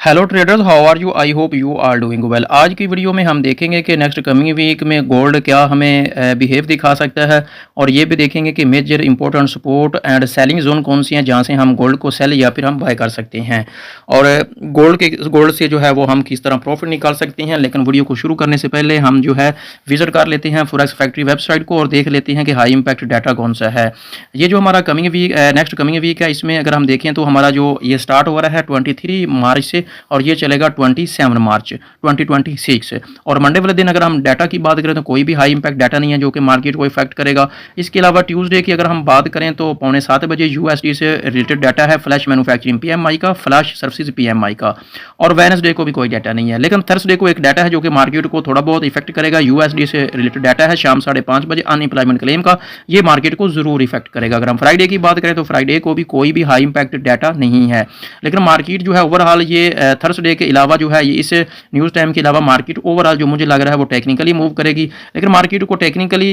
Hello traders, how are you? I hope you are doing well. आज की video में हम देखेंगे कि नेक्स्ट कमिंग वीक में गोल्ड क्या हमें बिहेव दिखा सकता है, और ये भी देखेंगे कि major important support and selling zone कौन सी हैं जहां से हम गोल्ड को सेल या फिर हम बाय कर सकते हैं, और गोल्ड से जो है वो हम किस तरह प्रॉफिट निकाल सकते हैं। लेकिन वीडियो को शुरू करने से पहले हम जो है विजिट कर लेते हैं फॉरेक्स फैक्ट्री वेबसाइट को और देख लेते हैं कि हाई इम्पैक्ट डाटा कौन सा है। ये जो हमारा coming week next coming week है, इसमें अगर हम देखें तो हमारा जो ये स्टार्ट हो रहा है 23 मार्च से और ये चलेगा 27 मार्च 2026। और मंडे वाले दिन अगर हम डाटा की बात करें तो कोई भी हाई इंपैक्ट डाटा नहीं है जो कि मार्केट को इफेक्ट करेगा। इसके अलावा ट्यूसडे की अगर हम बात करें तो 6:45 यूएसडी से रिलेटेड डाटा है फ्लैश मैन्युफैक्चरिंग पीएमआई का, फ्लैश सर्विसेज पीएमआई का, और वेडनेसडे को भी कोई डाटा नहीं है। लेकिन थर्सडे को एक डाटा है जो कि मार्केट को थोड़ा बहुत इफेक्ट करेगा। यूएसडी से रिलेटेड डाटा है शाम 5:30 बजे अनएम्प्लॉयमेंट क्लेम का, ये मार्केट को जरूर इफेक्ट करेगा। अगर हम फ्राइडे की बात करें तो फ्राइडे को भी कोई भी हाई इंपैक्ट डाटा नहीं है। लेकिन मार्केट जो है ओवरऑल ये थर्सडे के अलावा जो है ये इस न्यूज़ टाइम के अलावा मार्केट ओवरऑल जो मुझे लग रहा है वो टेक्निकली मूव करेगी। लेकिन मार्केट को टेक्निकली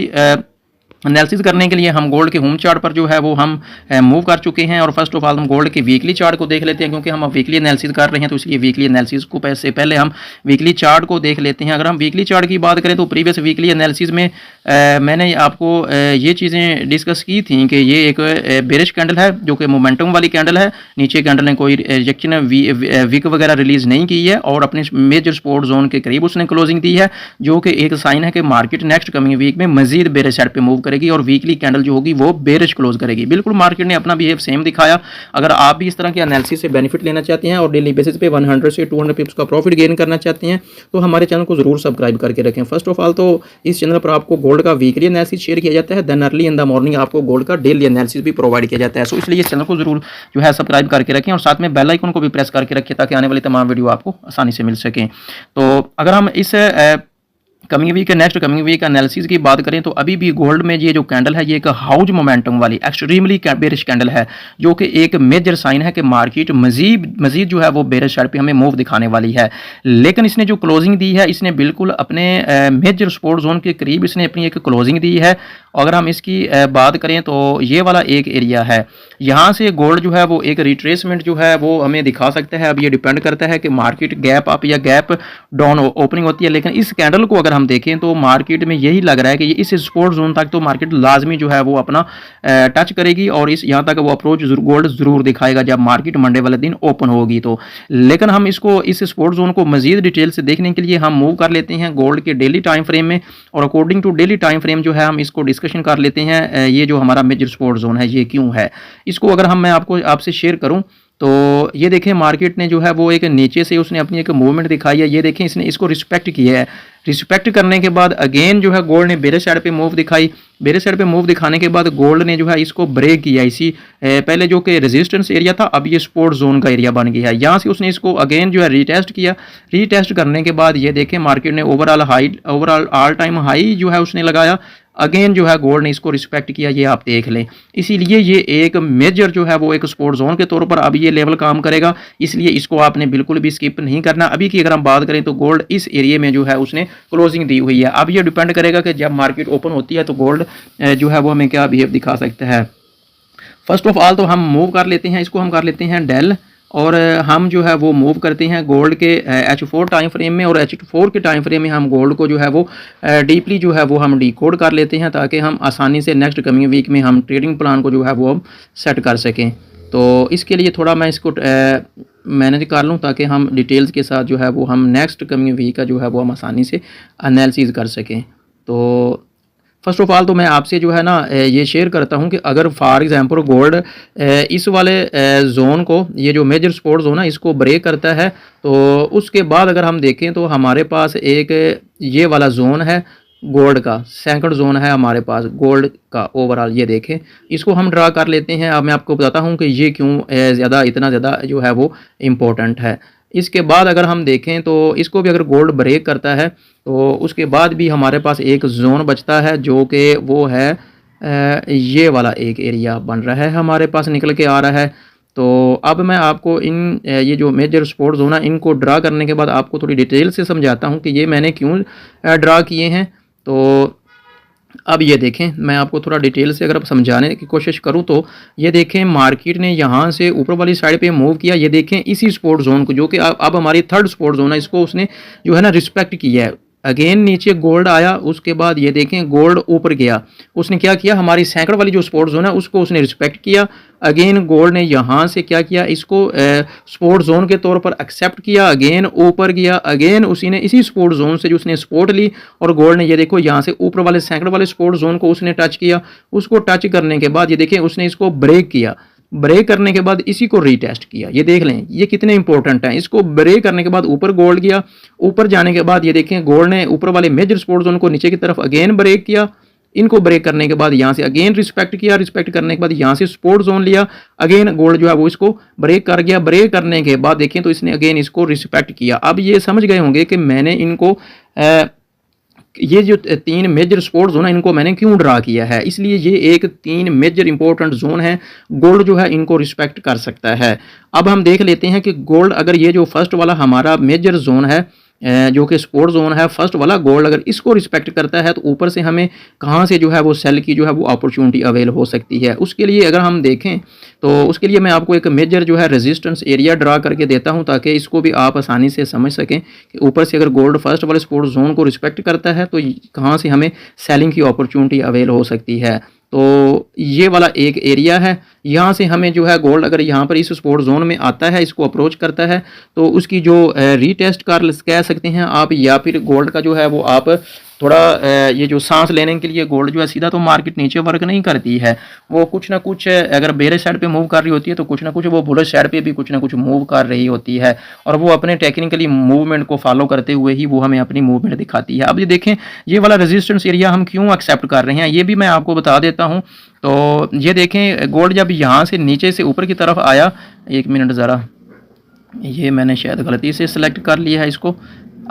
एनालिसिस करने के लिए हम गोल्ड के होम चार्ट पर जो है वो हम मूव कर चुके हैं। और फर्स्ट ऑफ ऑल हम गोल्ड के वीकली चार्ट को देख लेते हैं, क्योंकि हम वीकली एनालिसिस कर रहे हैं तो इसलिए वीकली एनालिसिस को से पहले हम वीकली चार्ट को देख लेते हैं। अगर हम वीकली चार्ट की बात करें तो प्रीवियस वीकली एनालिसिस में मैंने आपको ये चीज़ें डिस्कस की थी कि ये एक बेरिश कैंडल है जो कि मोमेंटम वाली कैंडल है। नीचे कैंडल ने कोई रिजेक्शन विक वगैरह रिलीज नहीं की है और अपने मेजर सपोर्ट जोन के करीब उसने क्लोजिंग दी है, जो कि एक साइन है कि मार्केट नेक्स्ट कमिंग वीक में मजीद बेरिश साइड पे मूव करेगी और वीकली कैंडल जो होगी वो बेरिश क्लोज करेगी। बिल्कुल मार्केट ने अपना बिहेव सेम दिखाया। अगर आप भी इस तरह के एनालिसिस से बेनिफिट लेना चाहते हैं और डेली बेसिस पे 100 से 200 पिप्स का प्रॉफिट गेन करना चाहते हैं तो हमारे चैनल को जरूर सब्सक्राइब करके रखें। फर्स्ट ऑफ ऑल तो इस चैनल पर आपको गोल्ड का वीकली एनालिसिस शेयर किया जाता है, then early in the morning आपको गोल्ड का डेली एनालिसिस भी प्रोवाइड किया जाता है। सो इसलिए इस चैनल को जरूर जो है सब्सक्राइब करके रखें और साथ में बेल आइकन को भी प्रेस करके रखें ताकि आने वाली तमाम वीडियो आपको आसानी से मिल सकें। तो अगर हम इस coming week next coming week analysis की बात करें तो अभी भी गोल्ड में ये जो कैंडल है ये एक हाउस मोमेंटम वाली एक्सट्रीमली बेरिश कैंडल है, जो कि एक मेजर साइन है कि मार्केट मजीद जो है वो बेरिश साइड पे हमें मूव दिखाने वाली है। लेकिन इसने जो क्लोजिंग दी है इसने बिल्कुल अपने मेजर सपोर्ट जोन के करीब इसने अपनी एक क्लोजिंग दी है। अगर हम इसकी बात करें तो ये वाला एक एरिया है, यहाँ से गोल्ड जो है वो एक रिट्रेसमेंट जो है वो हमें दिखा सकता है। अब ये डिपेंड करता है कि मार्केट गैप अप या गैप डाउन ओपनिंग होती है। लेकिन इस कैंडल को अगर हम देखें तो मार्केट में यही लग रहा है कि ये इस सपोर्ट जोन तक तो मार्केट लाजमी जो है वो अपना टच करेगी और इस यहाँ तक वो अप्रोच गोल्ड जरूर दिखाएगा जब मार्केट मंडे वाले दिन ओपन होगी तो। लेकिन हम इसको इस सपोर्ट जोन को मजीद डिटेल से देखने के लिए हम मूव कर लेते हैं गोल्ड के डेली टाइम फ्रेम में, और according to daily time frame जो है हम इसको डिस्कशन कर लेते हैं ये जो हमारा मेजर सपोर्ट जोन है ये क्यों है। इसको अगर मैं आपसे शेयर करूं तो ये देखें मार्केट ने जो है वो एक नीचे से उसने अपनी एक मूवमेंट दिखाई है। ये देखें इसने इसको रिस्पेक्ट किया है। रिस्पेक्ट करने के बाद अगेन जो है गोल्ड ने बेरिश साइड पे मूव दिखाई। बेरिश साइड पे मूव दिखाने के बाद गोल्ड ने जो है इसको ब्रेक किया। इसी पहले जो कि रेजिस्टेंस एरिया था अब ये सपोर्ट जोन का एरिया बन गया है। यहाँ से उसने इसको अगेन जो है रीटेस्ट किया। रीटेस्ट करने के बाद ये देखें मार्केट ने ओवरऑल ऑल टाइम हाई जो है उसने लगाया। अगेन जो है गोल्ड ने इसको रिस्पेक्ट किया, ये आप देख लें। इसीलिए ये एक मेजर जो है वो एक सपोर्ट जोन के तौर पर अब ये लेवल काम करेगा, इसलिए इसको आपने बिल्कुल भी स्किप नहीं करना। अभी की अगर हम बात करें तो गोल्ड इस एरिया में जो है उसने क्लोजिंग दी हुई है। अब ये डिपेंड करेगा कि जब मार्केट ओपन होती है तो गोल्ड जो है वो हमें क्या बिहेव दिखा सकता है। फर्स्ट ऑफ ऑल तो हम मूव कर लेते हैं, इसको हम कर लेते हैं डेल, और हम जो है वो मूव करते हैं गोल्ड के H4 टाइम फ्रेम में, और H4 के टाइम फ्रेम में हम गोल्ड को जो है वो डीपली जो है वो हम डिकोड कर लेते हैं ताकि हम आसानी से नेक्स्ट कमिंग वीक में हम ट्रेडिंग प्लान को जो है वो हम सेट कर सकें। तो इसके लिए थोड़ा मैं इसको मैनेज कर लूँ ताकि हम डिटेल्स के साथ जो है वो हम नेक्स्ट कमिंग वीक का जो है वो हम आसानी से एनालिसिस कर सकें। तो फर्स्ट ऑफ ऑल तो मैं आपसे जो है ना ये शेयर करता हूँ कि अगर फॉर एग्जांपल गोल्ड इस वाले जोन को, ये जो मेजर सपोर्ट जोन है, इसको ब्रेक करता है तो उसके बाद अगर हम देखें तो हमारे पास एक ये वाला जोन है गोल्ड का, सेकंड जोन है हमारे पास गोल्ड का ओवरऑल। ये देखें इसको हम ड्रा कर लेते हैं। अब मैं आपको बताता हूँ कि ये क्यों इतना ज़्यादा जो है वो इम्पोर्टेंट है। इसके बाद अगर हम देखें तो इसको भी अगर गोल्ड ब्रेक करता है तो उसके बाद भी हमारे पास एक जोन बचता है जो कि वो है ये वाला एक एरिया बन रहा है हमारे पास निकल के आ रहा है। तो अब मैं आपको ये जो मेजर सपोर्ट जोन है इनको ड्रा करने के बाद आपको थोड़ी डिटेल से समझाता हूँ कि ये मैंने क्यों ड्रा किए हैं। तो अब ये देखें, मैं आपको थोड़ा डिटेल से अगर आप समझाने की कोशिश करूँ तो ये देखें मार्केट ने यहाँ से ऊपर वाली साइड पे मूव किया। ये देखें इसी सपोर्ट ज़ोन को, जो कि अब हमारी थर्ड सपोर्ट ज़ोन है, इसको उसने जो है ना रिस्पेक्ट किया है। अगेन नीचे गोल्ड आया, उसके बाद ये देखें गोल्ड ऊपर गया। उसने क्या किया, हमारी सैकड़ वाली जो सपोर्ट जोन है उसको उसने रिस्पेक्ट किया। अगेन गोल्ड ने यहाँ से क्या किया, इसको सपोर्ट जोन के तौर पर एक्सेप्ट किया। अगेन ऊपर गया, अगेन उसी ने इसी सपोर्ट जोन से जो उसने सपोर्ट ली, और गोल्ड ने ये देखो यहाँ से ऊपर वाले सैकड़ वाले सपोर्ट जोन को उसने टच किया। उसको टच करने के बाद ये देखें उसने इसको ब्रेक किया। ब्रेक करने के बाद इसी को रीटेस्ट किया। ये देख लें ये कितने इंपॉर्टेंट हैं। इसको ब्रेक करने के बाद ऊपर गोल्ड गया। ऊपर जाने के बाद ये देखें गोल्ड ने ऊपर वाले मेजर सपोर्ट जोन को नीचे की तरफ अगेन ब्रेक किया। इनको ब्रेक करने के बाद यहाँ से अगेन रिस्पेक्ट किया। रिस्पेक्ट करने के बाद यहाँ से सपोर्ट जोन लिया। अगेन गोल्ड जो है वो इसको ब्रेक कर गया। ब्रेक करने के बाद देखें तो इसने अगेन इसको रिस्पेक्ट किया। अब ये समझ गए होंगे कि मैंने इनको ये जो तीन मेजर सपोर्ट जोन है इनको मैंने क्यों ड्रा किया है। इसलिए ये एक तीन मेजर इंपॉर्टेंट जोन है, गोल्ड जो है इनको रिस्पेक्ट कर सकता है। अब हम देख लेते हैं कि गोल्ड अगर ये जो फर्स्ट वाला हमारा मेजर जोन है जो कि सपोर्ट जोन है फर्स्ट वाला, गोल्ड अगर इसको रिस्पेक्ट करता है तो ऊपर से हमें कहाँ से जो है वो सेल की जो है वो अपॉर्चुनिटी अवेल हो सकती है। उसके लिए अगर हम देखें तो उसके लिए मैं आपको एक मेजर जो है रेजिस्टेंस एरिया ड्रा करके देता हूं, ताकि इसको भी आप आसानी से समझ सकें कि ऊपर से अगर गोल्ड फर्स्ट वाले सपोर्ट जोन को रिस्पेक्ट करता है तो कहाँ से हमें सेलिंग की अपॉर्चुनिटी अवेल हो सकती है। तो ये वाला एक एरिया है, यहाँ से हमें जो है गोल्ड अगर यहाँ पर इस सपोर्ट जोन में आता है, इसको अप्रोच करता है, तो उसकी जो रीटेस्ट कर कह सकते हैं आप, या फिर गोल्ड का जो है वो आप थोड़ा ये जो सांस लेने के लिए गोल्ड जो है सीधा तो मार्केट नीचे वर्क नहीं करती है, वो कुछ ना कुछ अगर बेरिश साइड पे मूव कर रही होती है तो कुछ ना कुछ वो बुलिश साइड पे भी कुछ ना कुछ मूव कर रही होती है, और वो अपने टेक्निकली मूवमेंट को फॉलो करते हुए ही वो हमें अपनी मूवमेंट दिखाती है। अब ये देखें ये वाला रेजिस्टेंस एरिया हम क्यों एक्सेप्ट कर रहे हैं ये भी मैं आपको बता देता हूँ। तो ये देखें गोल्ड जब यहाँ से नीचे से ऊपर की तरफ आया, एक मिनट ज़रा, ये मैंने शायद गलती से सिलेक्ट कर लिया है इसको।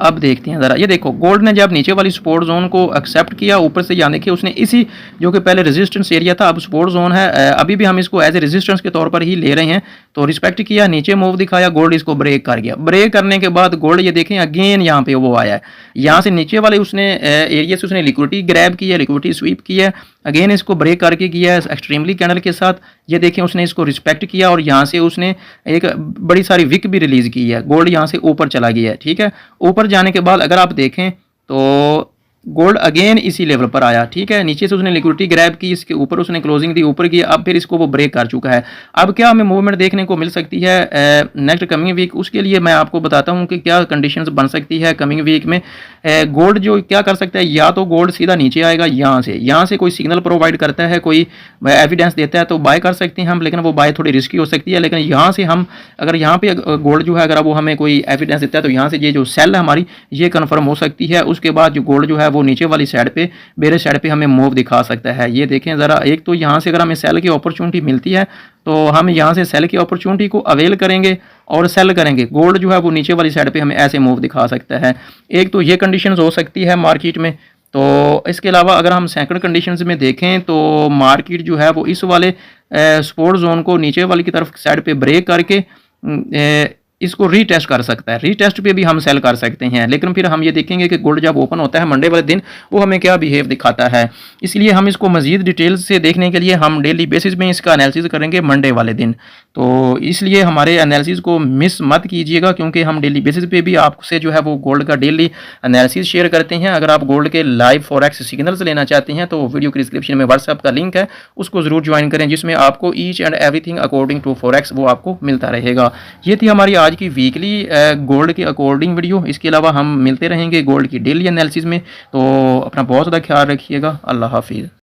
अब देखते हैं ज़रा, ये देखो गोल्ड ने जब नीचे वाली सपोर्ट जोन को एक्सेप्ट किया, ऊपर से यहाँ देखिए उसने इसी जो कि पहले रेजिस्टेंस एरिया था अब सपोर्ट जोन है, अभी भी हम इसको एज ए रेजिस्टेंस के तौर पर ही ले रहे हैं, तो रिस्पेक्ट किया, नीचे मूव दिखाया, गोल्ड इसको ब्रेक कर गया। ब्रेक करने के बाद गोल्ड ये देखें अगेन यहाँ पे वो आया है, यहाँ से नीचे वाले उसने एरिया से उसने लिक्विडिटी ग्रैब की है, लिक्विडिटी स्वीप की है, अगेन इसको ब्रेक करके किया है एक्सट्रीमली कैंडल के साथ। ये देखें उसने इसको रिस्पेक्ट किया और यहाँ से उसने एक बड़ी सारी विक भी रिलीज की है, गोल्ड यहाँ से ऊपर चला गया है। ठीक है, ऊपर जाने के बाद अगर आप देखें तो गोल्ड अगेन इसी लेवल पर आया। ठीक है, नीचे से उसने लिक्विडिटी ग्रैब की, इसके ऊपर उसने क्लोजिंग दी, ऊपर की, अब फिर इसको वो ब्रेक कर चुका है। अब क्या हमें मूवमेंट देखने को मिल सकती है नेक्स्ट कमिंग वीक, उसके लिए मैं आपको बताता हूं कि क्या कंडीशंस बन सकती है कमिंग वीक में। गोल्ड जो क्या कर सकता है, या तो गोल्ड सीधा नीचे आएगा, यहाँ से कोई सिग्नल प्रोवाइड करता है, कोई एविडेंस देता है तो बाय कर सकते हैं हम, लेकिन वो बाय थोड़ी रिस्की हो सकती है। लेकिन यहाँ से हम अगर यहाँ पे गोल्ड जो है अगर वो हमें कोई एविडेंस देता है तो यहाँ से ये जो सेल है हमारी ये कन्फर्म हो सकती है। उसके बाद जो गोल्ड जो है वो नीचे वाली साइड पे बेरिश साइड पे हमें मूव दिखा सकता है। ये देखें ज़रा, एक तो यहाँ से अगर हमें सेल की अपॉर्चुनिटी मिलती है तो हम यहाँ से सेल की अपॉर्चुनिटी को अवेल करेंगे और सेल करेंगे, गोल्ड जो है वो नीचे वाली साइड पे हमें ऐसे मूव दिखा सकता है। एक तो ये कंडीशंस हो सकती है मार्केट में। तो इसके अलावा अगर हम सेकंड कंडीशंस में देखें तो मार्केट जो है वो इस वाले सपोर्ट जोन को नीचे वाली की तरफ साइड पे ब्रेक करके इसको रीटेस्ट कर सकता है। रीटेस्ट पे भी हम सेल कर सकते हैं, लेकिन फिर हम ये देखेंगे कि गोल्ड जब ओपन होता है मंडे वाले दिन वो हमें क्या बिहेव दिखाता है। इसलिए हम इसको मजीद डिटेल्स से देखने के लिए हम डेली बेसिस में इसका एनालिसिस करेंगे मंडे वाले दिन। तो इसलिए हमारे एनालिसिस को मिस मत कीजिएगा, क्योंकि हम डेली बेसिस पे भी आपसे जो है वो गोल्ड का डेली एनालिसिस शेयर करते हैं। अगर आप गोल्ड के लाइव फॉरेक्स सिग्नल्स लेना चाहते हैं तो वीडियो की डिस्क्रिप्शन में व्हाट्सएप का लिंक है, उसको ज़रूर ज्वाइन करें, जिसमें आपको each and everything according to forex वो आपको मिलता रहेगा। ये थी हमारी आज की वीकली गोल्ड के अकॉर्डिंग वीडियो। इसके अलावा हम मिलते रहेंगे गोल्ड की डेली एनालिसिस में। तो अपना बहुत ज़्यादा ख्याल रखिएगा। अल्लाह हाफिज़।